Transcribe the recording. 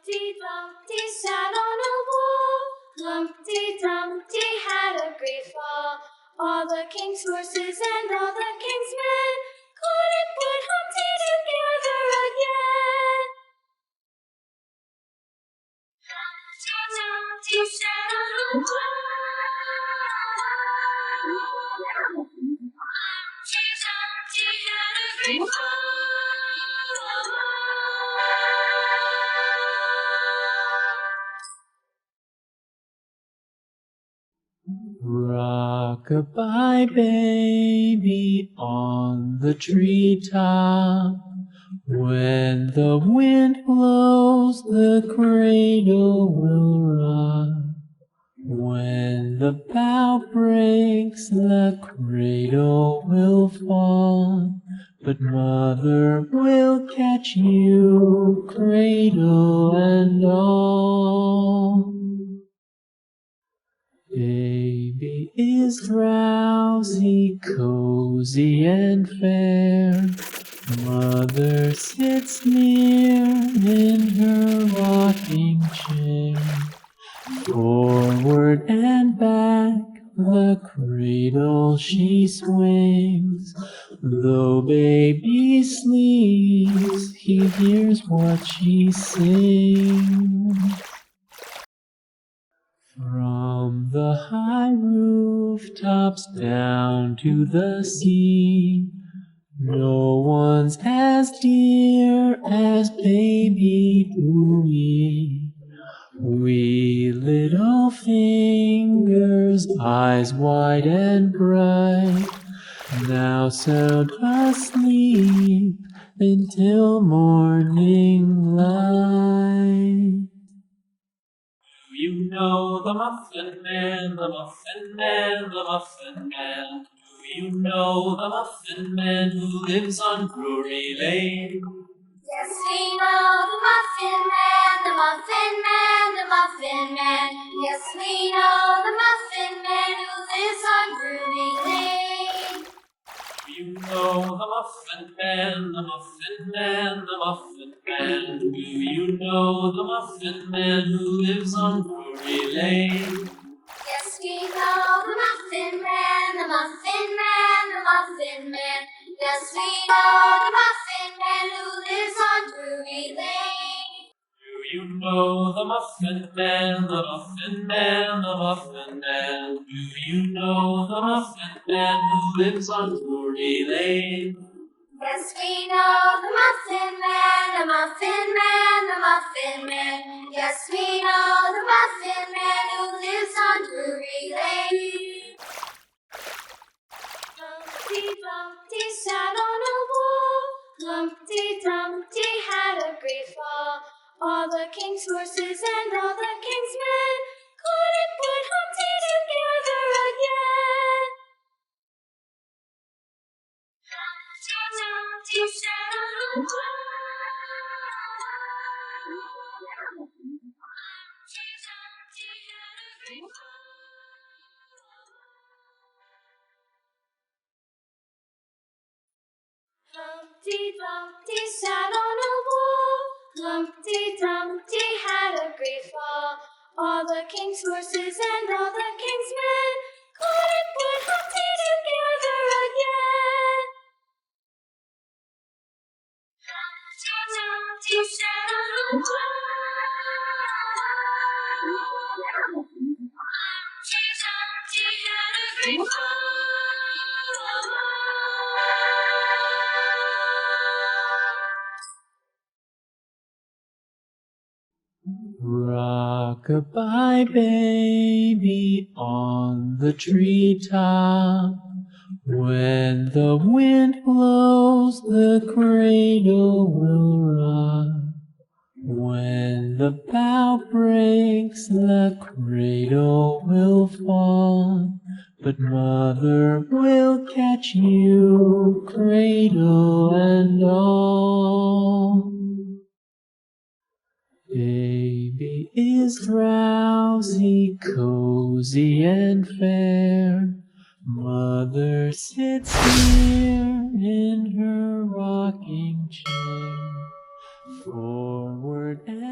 Humpty Dumpty sat on a wall. Humpty Dumpty had a great fall. All the king's horses and all the king's men couldn't put Humpty together again. Humpty Dumpty sat on a wall. Humpty Dumpty had a great fall. Rock-a-bye baby on the treetop. When the wind blows, the cradle will rock. When the bough breaks, the cradle will fall. But mother will catch you, cradle and all. Baby is drowsy, cozy and fair. Mother sits near in her rocking chair. Forward and back the cradle she swings. Though baby sleeps, he hears what she sings. From the high rooftops down to the sea, no one's as dear as baby to me. Wee little fingers, eyes wide and bright, now sound asleep until morning light. You know the Muffin Man, the Muffin Man, the Muffin Man. Do you know the Muffin Man who lives on Drury Lane? Yes, we know the Muffin Man, the Muffin Man, the Muffin Man. Yes, we know the Muffin Man who lives on Drury Lane. You know the Muffin Man, the Muffin Man, the Muffin Man. Do you know the Muffin Man who lives on Drury Lane? Yes, we know the Muffin Man, the Muffin Man, the Muffin Man. Yes, we know the Muffin Man who lives on Drury Lane. Do you know the Muffin Man, the Muffin Man, the Muffin Man? Do you know the Muffin Man who lives on Drury Lane? Yes, we know the Muffin Man, the Muffin Man, the Muffin Man. Yes, we know the Muffin Man who lives on Drury Lane. Humpty Dumpty sat on a wall. Humpty Dumpty had a great fall. All the king's horses and all the king's men couldn't put Humpty together again. Humpty Dumpty sat on a wall. Humpty Dumpty had a great fall. Humpty Dumpty sat on a wall. Humpty Dumpty had a great fall. All the king's horses and all the king's men couldn't put Humpty together again. Humpty Dumpty sat on a wall. Humpty Dumpty had a great fall. Rock-a-bye baby on the treetop. When the wind blows, the cradle will rock. When the bough breaks, the cradle will fall. But mother will catch you, cradle and all. Baby is drowsy, cozy and fair. Mother sits near in her rocking chair. Forward and